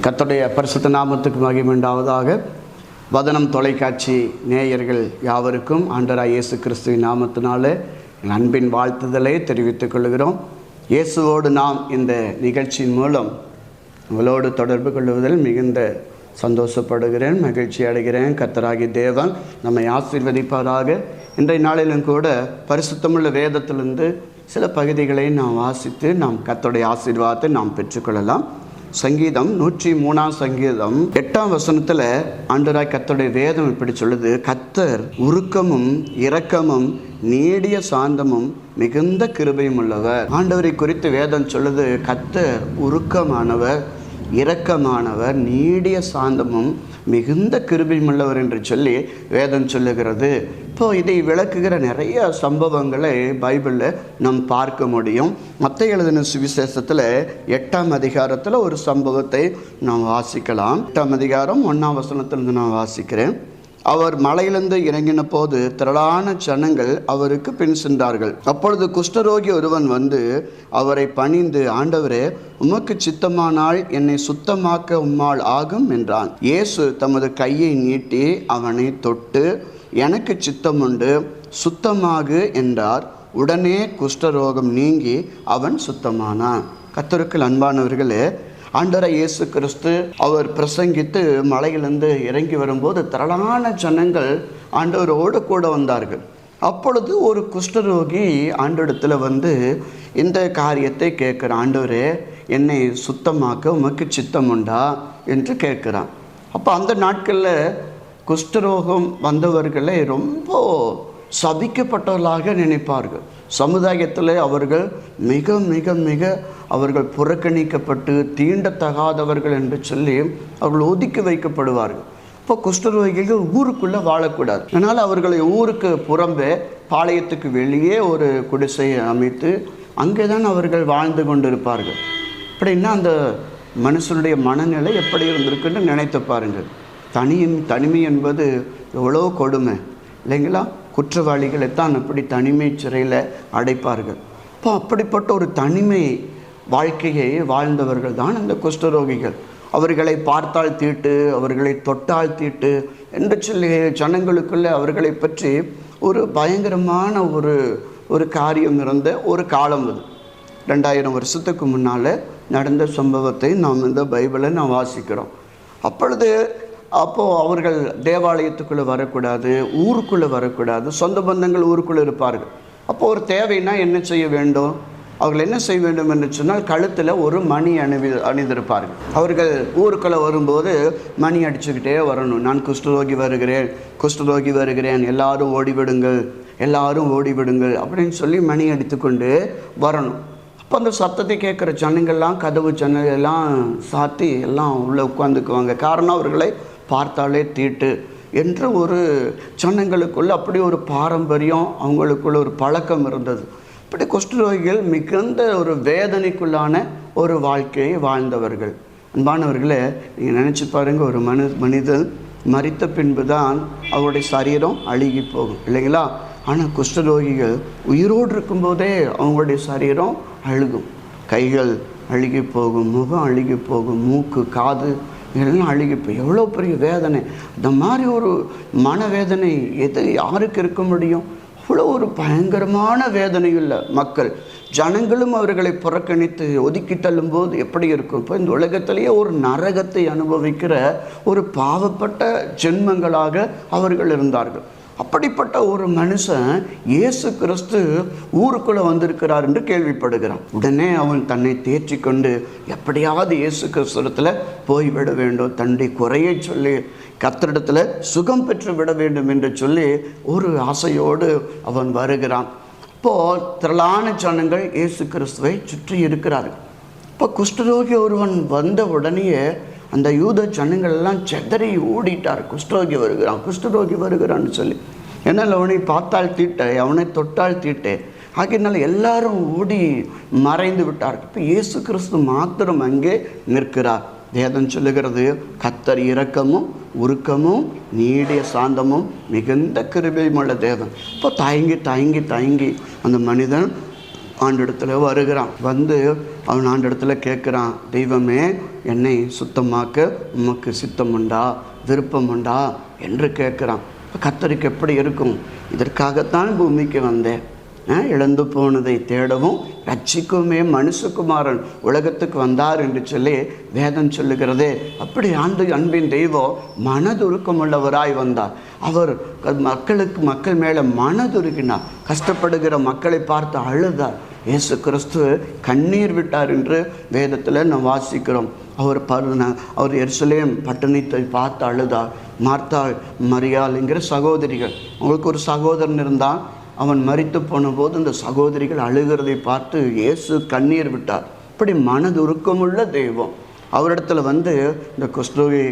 கர்த்தருடைய பரிசுத்த நாமத்துக்கு மகிமை உண்டாவதாக. வதனம் தொலைக்காட்சி நேயர்கள் யாவருக்கும் ஆண்டவராகிய இயேசு கிறிஸ்துவின் நாமத்தினாலே அன்பின் வாழ்த்துதலை தெரிவித்துக் கொள்கிறோம். இயேசுவோடு நாம் இந்த நிகழ்ச்சியின் மூலம் உங்களோடு தொடர்பு கொள்வதில் மிகுந்த சந்தோஷப்படுகிறேன், மகிழ்ச்சி அடைகிறேன். கர்த்தராகிய தேவன் நம்மை ஆசீர்வதிப்பாராக. இன்றைய நாளிலும் கூட பரிசுத்தமுள்ள வேதத்திலிருந்து சில பகுதிகளை நாம் வாசித்து நாம் கர்த்தருடைய ஆசீர்வாதத்தை நாம் பெற்றுக்கொள்ளலாம். சங்கீதம் 103 சங்கீதம் 8 வசனத்தில் ஆண்டவராகிய கர்த்தருடைய வேதம் இப்படி சொல்லுது: கர்த்தர் உருக்கமும் இரக்கமும் நீடிய சாந்தமும் மிகுந்த கிருபையும் உள்ளவர். ஆண்டவரை குறித்து வேதம் சொல்லுது, கர்த்தர் உருக்கமானவர், இரக்கமானவர், நீடிய சாந்தமும் மிகுந்த கிருபையும் உள்ளவர் என்று சொல்லி வேதம் சொல்லுகிறது. இப்போ இதை விளக்குகிற நிறைய சம்பவங்களை பைபிளில் நாம் பார்க்க முடியும். மத்தேயு எழுதின சுவிசேஷத்தில் 8ஆம் அதிகாரத்தில் ஒரு சம்பவத்தை நாம் வாசிக்கலாம். 8ஆம் அதிகாரம் 1ஆம் வசனத்திலிருந்து நான் வாசிக்கிறேன். அவர் மலையிலிருந்து இறங்கின போது திரளான ஜனங்கள் அவருக்கு பின் சென்றார்கள். அப்பொழுது குஷ்டரோகி ஒருவன் வந்து அவரை பணிந்து, ஆண்டவரே, உமக்கு சித்தமானால் என்னை சுத்தமாக்க உம்மால் ஆகும் என்றான். இயேசு தமது கையை நீட்டி அவனை தொட்டு, எனக்கு சித்தமுண்டு, சுத்தமாகு என்றார். உடனே குஷ்டரோகம் நீங்கி அவன் சுத்தமானான். கர்த்தருக்கு அன்பானவர்களே, ஆண்டவராகிய இயேசு கிறிஸ்து அவர் பிரசங்கித்து மலையிலிருந்து இறங்கி வரும்போது திரளான ஜனங்கள் ஆண்டவரோடு கூட வந்தார்கள். அப்பொழுது ஒரு குஷ்டரோகி ஆண்டவரிடத்தில் வந்து இந்த காரியத்தை கேட்குறான். ஆண்டவரே, என்னை சுத்தமாக்க உமக்கு சித்தம் உண்டா என்று கேட்குறான். அப்போ அந்த நாட்களில் குஷ்டரோகம் வந்தவர்களை ரொம்ப சபிக்கப்பட்டவர்களாக நினைப்பார்கள். சமுதாயத்தில் அவர்கள் மிக மிக மிக அவர்கள் புறக்கணிக்கப்பட்டு தீண்டத்தகாதவர்கள் என்று சொல்லி அவர்கள் ஒதுக்கி வைக்கப்படுவார்கள். இப்போ குஷ்டரோகிகள் ஊருக்குள்ளே வாழக்கூடாது. அதனால் அவர்களை ஊருக்கு புறம்பே பாளையத்துக்கு வெளியே ஒரு குடிசையை அமைத்து அங்கே தான் அவர்கள் வாழ்ந்து கொண்டிருப்பார்கள். அப்படின்னா அந்த மனுஷனுடைய மனநிலை எப்படி இருந்திருக்குன்னு நினைத்து பாருங்கள். தனிமை என்பது எவ்வளோ கொடுமை இல்லைங்களா? குற்றவாளிகளைத்தான் அப்படி தனிமை சிறையில் அடைப்பார்கள். இப்போ அப்படிப்பட்ட ஒரு தனிமை வாழ்க்கையை வாழ்ந்தவர்கள் தான் இந்த குஷ்டரோகிகள். அவர்களை பார்த்தால் தீட்டு, அவர்களை தொட்டால் தீட்டு என்று சொல்லி ஜனங்களுக்குள்ள அவர்களை பற்றி ஒரு பயங்கரமான ஒரு காரியம் இருந்த ஒரு காலம் அது. 2000 வருஷத்துக்கு முன்னால் நடந்த சம்பவத்தை நாம் இந்த பைபிளை நாம் வாசிக்கிறோம். அப்போது அவர்கள் தேவாலயத்துக்குள்ளே வரக்கூடாது, ஊருக்குள்ளே வரக்கூடாது, சொந்த பந்தங்கள் ஊருக்குள்ளே இருப்பார்கள். அப்போது ஒரு தேவைன்னா என்ன செய்ய வேண்டும்? அவர்கள் என்ன செய்ய வேண்டும் என்று சொன்னால் கழுத்தில் ஒரு மணி அணிந்திருப்பார்கள். அவர்கள் ஊருக்குள்ளே வரும்போது மணி அடிச்சுக்கிட்டே வரணும். நான் குஷ்டரோகி வருகிறேன், எல்லாரும் ஓடிவிடுங்கள் அப்படின்னு சொல்லி மணி அடித்துக்கொண்டு வரணும். அப்போ அந்த சத்தத்தை கேட்குற ஜனங்கள்லாம் கதவு ஜன்னலெல்லாம் சாத்தி எல்லாம் உள்ளே உட்காந்துக்குவாங்க. காரணம், அவர்களை பார்த்தாலே தீட்டு என்று ஒரு ஜனங்களுக்குள்ள அப்படி ஒரு பாரம்பரியம், அவங்களுக்குள்ள ஒரு பழக்கம் இருந்தது. இப்படி குஷ்டரோகிகள் மிகுந்த ஒரு வேதனைக்குள்ளான ஒரு வாழ்க்கையை வாழ்ந்தவர்கள். அன்பானவர்களே, நீங்கள் நினச்சி பாருங்கள், ஒரு மனிதன் மரித்த பின்பு தான் அவருடைய சரீரம் அழுகி போகும் இல்லைங்களா? ஆனால் குஷ்டரோகிகள் உயிரோடு இருக்கும்போதே அவங்களுடைய சரீரம் அழுகும். கைகள் அழுகி போகும், முகம் அழுகி போகும், மூக்கு, காது எல்லாம் அழுகி போய் எவ்வளோ பெரிய வேதனை. இந்த மாதிரி ஒரு மனவேதனை யாருக்கு இருக்க முடியும்? அவ்வளோ ஒரு பயங்கரமான வேதனையுள்ள மக்கள். ஜனங்களும் அவர்களை புறக்கணித்து ஒதுக்கி தள்ளும்போது எப்படி இருக்கும்? இப்போ இந்த உலகத்திலேயே ஒரு நரகத்தை அனுபவிக்கிற ஒரு பாவப்பட்ட ஜென்மங்களாக அவர்கள் இருந்தார்கள். அப்படிப்பட்ட ஒரு மனுஷன் இயேசு கிறிஸ்து ஊருக்குள்ளே வந்திருக்கிறார் என்று கேள்விப்படுகிறான். உடனே அவன் தன்னை தேற்றி கொண்டு எப்படியாவது இயேசு கிறிஸ்துவத்தில் போய்விட வேண்டும், தன்னுடைய குறையை சொல்லி கர்த்தரிடத்தில் சுகம் பெற்று விட வேண்டும் என்று சொல்லி ஒரு ஆசையோடு அவன் வருகிறான். இப்போது திரளான ஜனங்கள் இயேசு கிறிஸ்துவை சுற்றி இருக்கிறார்கள். இப்போ குஷ்டரோகி ஒருவன் வந்த உடனேயே அந்த யூத ஜனங்கள் எல்லாம் செதறி ஓடிட்டார். குஷ்டரோகி வருகிறான்னு சொல்லி. என்னால் அவனை பார்த்தால் தீட்டை, அவனை தொட்டால் தீட்டை ஆகியனால எல்லாரும் ஓடி மறைந்து விட்டார். இப்போ இயேசு கிறிஸ்து மாத்திரம் அங்கே நிற்கிறார். வேதம் சொல்லுகிறது, கர்த்தர் இரக்கமும் உருக்கமும் நீடிய சாந்தமும் மிகுந்த கிருபையும் உள்ள தேவன். இப்போ தயங்கி அந்த மனிதன் ஆண்டஇடத்துல வருகிறான். வந்து அவன் ஆண்டஇடத்துல கேட்குறான், தெய்வமே என்னை சுத்தமாக்க உமக்கு சித்தம் உண்டா, விருப்பம் உண்டா என்று கேட்குறான். கர்த்தருக்கு எப்படி இருக்கும்? இதற்காகத்தான் பூமிக்கு வந்தேன், இழந்து போனதை தேடவும் ரட்சிக்குமே மனுஷகுமாரன் உலகத்துக்கு வந்தார் என்று சொல்லி வேதம் சொல்லுகிறதே. அப்படி அன்பின் தெய்வம் மனதுருக்கம் உள்ளவராய் வந்தார். அவர் மக்கள் மேலே மனதுருகினார். கஷ்டப்படுகிற மக்களை பார்த்து அழுதார். இயேசு கிறிஸ்து கண்ணீர் விட்டார் என்று வேதத்தில் நாம் வாசிக்கிறோம். அவர் எருசலேம் பட்டணத்தை பார்த்து அழுதார். மார்த்தாள், மரியாள் என்கிற சகோதரிகள், அவங்களுக்கு ஒரு சகோதரன் இருந்தான். அவன் மரித்து போன போது இந்த சகோதரிகள் அழுகிறதை பார்த்து இயேசு கண்ணீர் விட்டார். இப்படி மனதுருக்கமுள்ள தெய்வம். அவரிடத்துல வந்து இந்த குஷ்டரோகி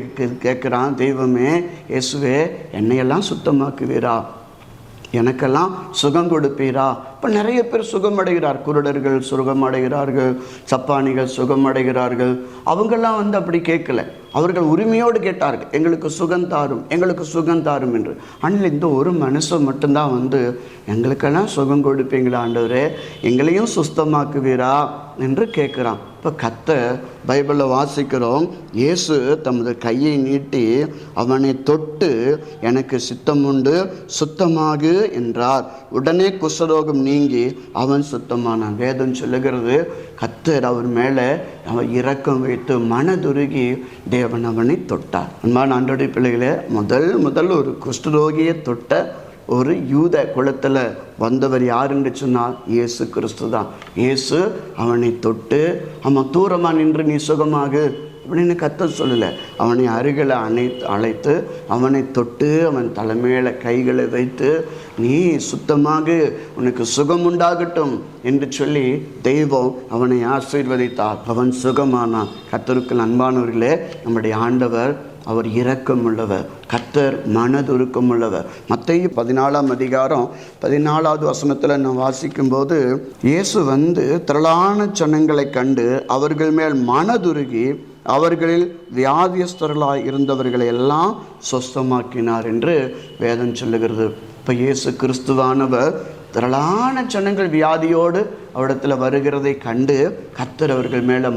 கேட்குறான், தெய்வமே இயேசுவே என்னையெல்லாம் சுத்தமாக்குவீரா, எனக்கெல்லாம் சுகம் கொடுப்பீரா? இப்போ நிறைய பேர் சுகமடைகிறார். குருடர்கள் சுகமடைகிறார்கள், சப்பானிகள் சுகமடைகிறார்கள். அவங்கெல்லாம் வந்து அப்படி கேட்கல. அவர்கள் உரிமையோடு கேட்டார்கள், எங்களுக்கு சுகம் தாரும், எங்களுக்கு சுகம் தாரும் என்று. ஆனால் இந்த ஒரு மனுஷன் மட்டும்தான் வந்து எங்களுக்கெல்லாம் சுகம் கொடுப்பீங்களா ஆண்டவரே, எங்களையும் சுத்தமாக்குவீரா என்று கேட்குறான். இப்போ கர்த்தர் பைபிளில் வாசிக்கிறோம், இயேசு தமது கையை நீட்டி அவனை தொட்டு எனக்கு சித்தம் உண்டு, சுத்தமாகு என்றார். உடனே குஷ்டரோகம் நீங்கி அவன் சுத்தமானான். வேதம் சொல்லுகிறது, கர்த்தர் அவர் மேலே அவன் இரக்கம் வைத்து மனதுருகி தேவன் அவனை தொட்டார். அன்பான ஆண்டவருடைய பிள்ளைகளே, முதல் ஒரு குஷ்டரோகியை தொட்ட ஒரு யூத குலத்தில் வந்தவர் யாருன்னு சொன்னால் இயேசு கிறிஸ்து தான். இயேசு அவனை தொட்டு, அவன் தூரமாக நின்று நீ சுகமாகு அப்படின்னு கர்த்தர் சொல்லலை. அவனை அருகில் அழைத்து அவனை தொட்டு அவன் தலைமையில கைகளை வைத்து நீ சுத்தமாக உனக்கு சுகம் உண்டாகட்டும் என்று சொல்லி தெய்வம் அவனை ஆசீர்வதித்தார். அவன் சுகமானான். கர்த்தருக்கு அன்பானவர்களே, நம்முடைய ஆண்டவர் அவர் இரக்கம் உள்ளவர், கர்த்தர் மனதுருக்கம் உள்ளவர். மத்தேயு 14ஆம் அதிகாரம் 14வது வசனத்தில் நான் வாசிக்கும்போது, இயேசு வந்து திரளான ஜனங்களை கண்டு அவர்கள் மேல் மனதுருகி அவர்களில் வியாதியஸ்தர்களாய் இருந்தவர்களை எல்லாம் சொஸ்தமாக்கினார் என்று வேதம் சொல்லுகிறது. இப்போ இயேசு கிறிஸ்துவானவர் திரளான ஜனங்கள் வியாதியோடு அவரிடத்தில் வருகிறதை கண்டு கர்த்தர் அவர்கள் மேலே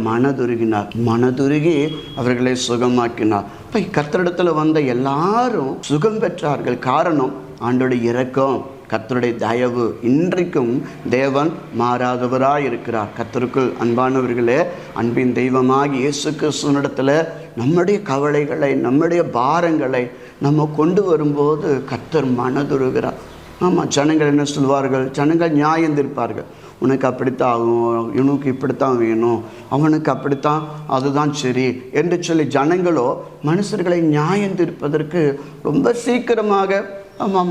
மனதுருகி அவர்களை சுகமாக்கினார். இப்போ கர்த்தரிடத்தில் வந்த எல்லாரும் சுகம் பெற்றார்கள். காரணம் ஆண்டோடைய இரக்கம், கர்த்தருடைய தயவு. இன்றைக்கும் தேவன் மாறாதவராய் இருக்கிறார். கர்த்தருக்குள் அன்பானவர்களே, அன்பின் தெய்வமாகி இயேசு கிறிஸ்துவினிடத்தில் நம்முடைய கவலைகளை, நம்முடைய பாரங்களை நம்ம கொண்டு வரும்போது கர்த்தர் மனதுருகிறார். ஆமாம், ஜனங்கள் என்ன சொல்வார்கள்? ஜனங்கள் நியாயம் தீர்ப்பார்கள். உனக்கு அப்படித்தான் ஆகும், இவனுக்கு இப்படித்தான் வேணும், அவனுக்கு அப்படித்தான், அதுதான் சரி என்று சொல்லி ஜனங்களோ மனுஷர்களை நியாயம் தீர்ப்பதற்கு ரொம்ப சீக்கிரமாக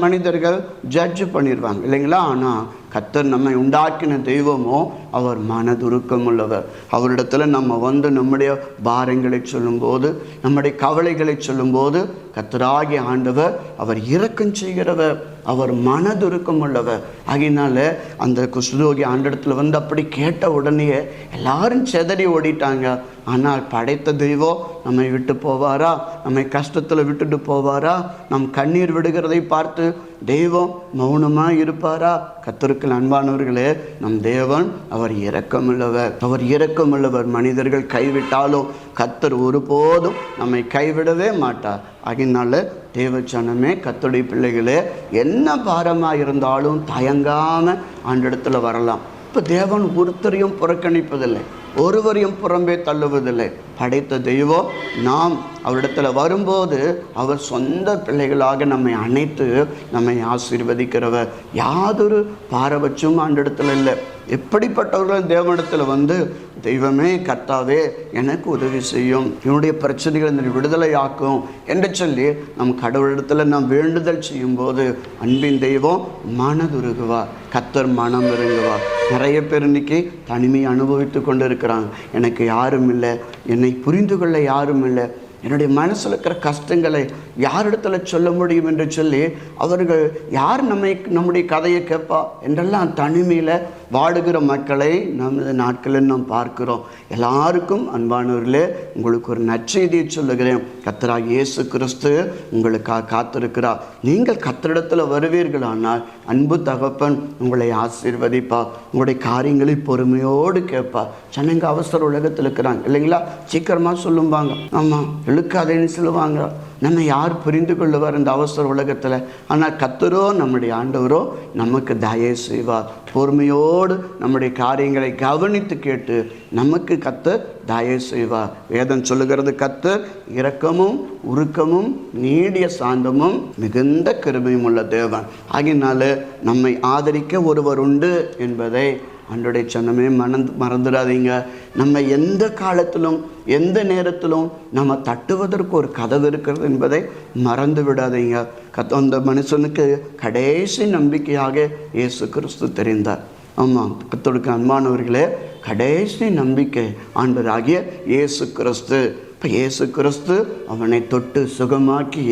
மனிதர்கள் ஜட்ஜ் பண்ணிடுவாங்க இல்லைங்களா? ஆனால் கர்த்தர் நம்மை உண்டாக்கின தெய்வமோ அவர் மனதுருக்கம் உள்ளவர். அவரிடத்துல நம்ம வந்து நம்முடைய பாரங்களை சொல்லும்போது, நம்முடைய கவலைகளை சொல்லும்போது கர்த்தராகிய ஆண்டவர் அவர் இரக்கம் செய்கிறவர், அவர் மனதுருக்கம் உள்ளவர். ஆகினால அந்த குஷ்டரோகி ஆண்டஇடத்துல வந்து அப்படி கேட்ட உடனே எல்லாரும் செதறி ஓடிட்டாங்க. ஆனால் படைத்த தெய்வம் நம்மை விட்டு போவாரா? நம்மை கஷ்டத்தில் விட்டுட்டு போவாரா? நம் கண்ணீர் விடுகிறதை பார்த்து தெய்வம் மௌனமாக இருப்பாரா? கர்த்தருக்கு அன்பானவர்களே, நம் தேவன் அவர் இரக்கமுள்ளவர். மனிதர்கள் கைவிட்டாலும் கர்த்தர் ஒருபோதும் நம்மை கைவிடவே மாட்டார். ஆகினால தேவச்சனமே, கர்த்தருடைய பிள்ளைகளே, என்ன பாரமாக இருந்தாலும் தயங்காமல் ஆண்டஇடத்துல வரலாம். இப்போ தேவன் ஒருத்தரையும் புறக்கணிப்பதில்லை, ஒருவரையும் புறம்பே தள்ளுவதில்லை. படைத்த தெய்வம் நாம் அவரிடத்துல வரும்போது அவர் சொந்த பிள்ளைகளாக நம்மை அணைத்து நம்மை ஆசீர்வதிக்கிறவர். யாதொரு பாரபட்சமும் ஆண்டஇடத்துல இல்லை. எப்படிப்பட்டவர்கள் தேவனிடத்தில் வந்து தெய்வமே கர்த்தாவே எனக்கு உதவி செய்யும், என்னுடைய பிரச்சனைகளை விடுதலையாக்கும் என்று சொல்லி நம் கடவுளிடத்தில் நாம் வேண்டுதல் செய்யும்போது அன்பின் தெய்வம் மனதுருகுவார், கர்த்தர் மனம் இறங்குவார். நிறைய பேர் இன்னைக்கு தனிமையை அனுபவித்து கொண்டு இருக்கிறாங்க. எனக்கு யாரும் இல்லை, என்னை புரிந்து கொள்ள யாரும் இல்லை, என்னுடைய மனசில் இருக்கிற கஷ்டங்களை யாரிடத்துல சொல்ல முடியும் என்று சொல்லி அவர்கள் யார் நம்முடைய கதையை கேட்பா என்றெல்லாம் தனிமையில் வாடுகிற மக்களை நமது நாட்களில் நாம் பார்க்கிறோம். எல்லாருக்கும் அன்பானவர்களே, உங்களுக்கு ஒரு நற்செய்தியை சொல்லுகிறேன். கர்த்தராகிய இயேசு கிறிஸ்து உங்களுக்காக காத்திருக்கிறார். நீங்கள் கர்த்தரிடத்தில் வருவீர்களானால் அன்பு தகப்பன் உங்களை ஆசீர்வதிப்பார். உங்களுடைய காரியங்களை பொறுமையோடு கேட்பார். ஜனங்க அவசர உலகத்தில் இருக்கிறாங்க இல்லைங்களா, சீக்கிரமாக சொல்லுவாங்க, ஆமாம் இழுக்காதேன்னு சொல்லுவாங்க. நம்ம யார் புரிந்து கொள்ளுவார் இந்த அவசர உலகத்தில்? ஆனால் கர்த்தரோ நம்முடைய ஆண்டவரோ நமக்கு தயவு செய்வார். பொறுமையோடு நம்முடைய காரியங்களை கவனித்து கேட்டு நமக்கு கர்த்தர் தயவு செய்வார். வேதம் சொல்லுகிறது, கர்த்தர் இரக்கமும் உருக்கமும் நீடிய சாந்தமும் மிகுந்த கிருபையும் உள்ள தேவன். ஆகினால நம்மை ஆதரிக்க ஒருவர் உண்டு என்பதை அன்றைய சனமே மறந்துடாதீங்க. நம்ம எந்த காலத்திலும் எந்த நேரத்திலும் நம்ம தட்டுவதற்கு ஒரு கதவு இருக்கிறது என்பதை மறந்து விடாதீங்க. அந்த மனுஷனுக்கு கடைசி நம்பிக்கையாக இயேசு கிறிஸ்து தெரிந்தார். ஆமாம், கர்த்தருக்கு அன்பானவர்களே, கடைசி நம்பிக்கை ஆண்டவராகிய இயேசு கிறிஸ்து. இப்போ இயேசு கிறிஸ்து அவனை தொட்டு சுகமாக்கி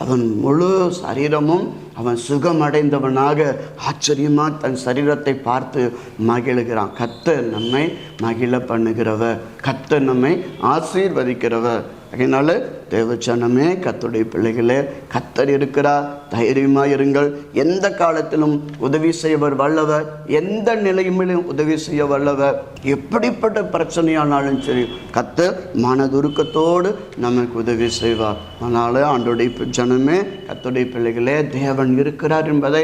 அவன் முழு சரீரமும் அவன் சுகமடைந்தவனாக ஆச்சரியமாக தன் சரீரத்தை பார்த்து மகிழுகிறான். கர்த்தர் நம்மை மகிழ பண்ணுகிறவர், கர்த்தர் நம்மை ஆசீர்வதிக்கிறவர். அதனால தேவச்சனமே, கர்த்தருடைய பிள்ளைகளே, கர்த்தர் இருக்கிறார், தைரியமாக இருங்கள். எந்த காலத்திலும் உதவி செய்யவர் வல்லவர், எந்த நிலையிலும் உதவி செய்ய வல்லவர். எப்படிப்பட்ட பிரச்சனையானாலும் சரி கர்த்தர் மனதுருக்கத்தோடு நமக்கு உதவி செய்வார். அதனால் ஆண்டோடைய ஜனமே, கர்த்தருடைய பிள்ளைகளே, தேவன் இருக்கிறார் என்பதை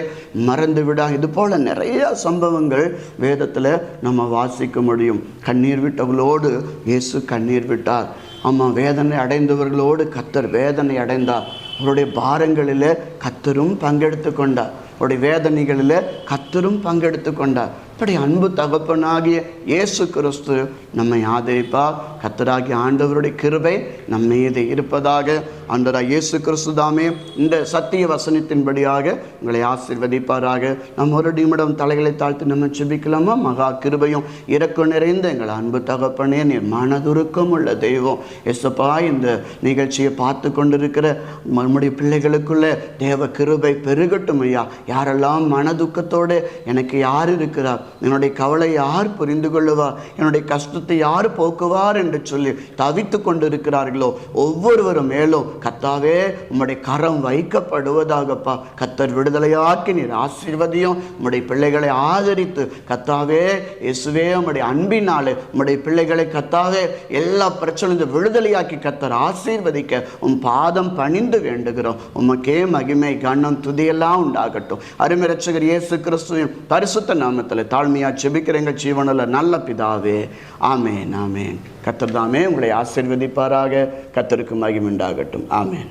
மறந்து விடா. இது போல் நிறைய சம்பவங்கள் வேதத்தில் நம்ம வாசிக்க முடியும். கண்ணீர் விட்டவர்களோடு இயேசு கண்ணீர் விட்டார். ஆமாம், வேதனை அடைந்தவர்களோடு கர்த்தர் வேதனை அடைந்தார். அவருடைய பாரங்களில் கர்த்தரும் பங்கெடுத்து கொண்டார். அவருடைய வேதனைகளில் கர்த்தரும் பங்கெடுத்து கொண்டார். இப்படி அன்பு தகப்பனாகிய இயேசு கிறிஸ்து நம்மை ஆதரிப்பார். கர்த்தராகிய ஆண்டவருடைய கிருபை நம் மீது இருப்பதாக. ஆண்டவராகிய இயேசு கிறிஸ்து தாமே இந்த சத்திய வசனத்தின்படியாக உங்களை ஆசீர்வதிப்பாராக. நம்ம ஒரு நிமிடம் தலைகளை தாழ்த்தி நம்ம ஜெபிக்கலாமா? மகா கிருபையும் இரக்கம் நிறைந்த எங்கள் அன்பு தகப்பனே, நீர் மனதுருக்கம் உள்ள தெய்வம். எசப்பா, இந்த நிகழ்ச்சியை பார்த்து கொண்டிருக்கிற நம்முடைய பிள்ளைகளுக்குள்ள தேவ கிருபை பெருகட்டும் ஐயா. யாரெல்லாம் மனதுக்கத்தோடு எனக்கு யார் இருக்கிறார், என்னுடைய கவலை யார் புரிந்து கொள்ளுவார், என்னுடைய கஷ்டத்தை யார் போக்குவார் என்று சொல்லி தவித்து கொண்டிருக்கிறார்களோ ஒவ்வொருவரும் மேலும் கர்த்தாவே உம்முடைய கரம் வைக்கப்படுவதாகப்பா. கர்த்தர் விடுதலையாக்கி நீர் ஆசீர்வதியும். உம்முடைய பிள்ளைகளை ஆதரித்து கர்த்தாவே இயேசுவே உம்முடைய அன்பினாலே உம்முடைய பிள்ளைகளை கர்த்தாவே எல்லா பிரச்சனையும் விடுதலையாக்கி கர்த்தர் ஆசீர்வதிக்க உம் பாதம் பணிந்து வேண்டுகிறோம். உமக்கே மகிமை கனம் துதியெல்லாம் உண்டாகட்டும். அருமை இரட்சகர் இயேசு கிறிஸ்துவின் பரிசுத்த நாமத்தில் தாழ்மையா ஜெபிக்கிற எங்கள் ஜீவனுள்ள நல்ல பிதாவே, ஆமேன் ஆமேன். கர்த்தர் தாமே உங்களை ஆசீர்வதிப்பாராக. கர்த்தருக்கு மகிமை உண்டாகட்டும். ஆமேன்.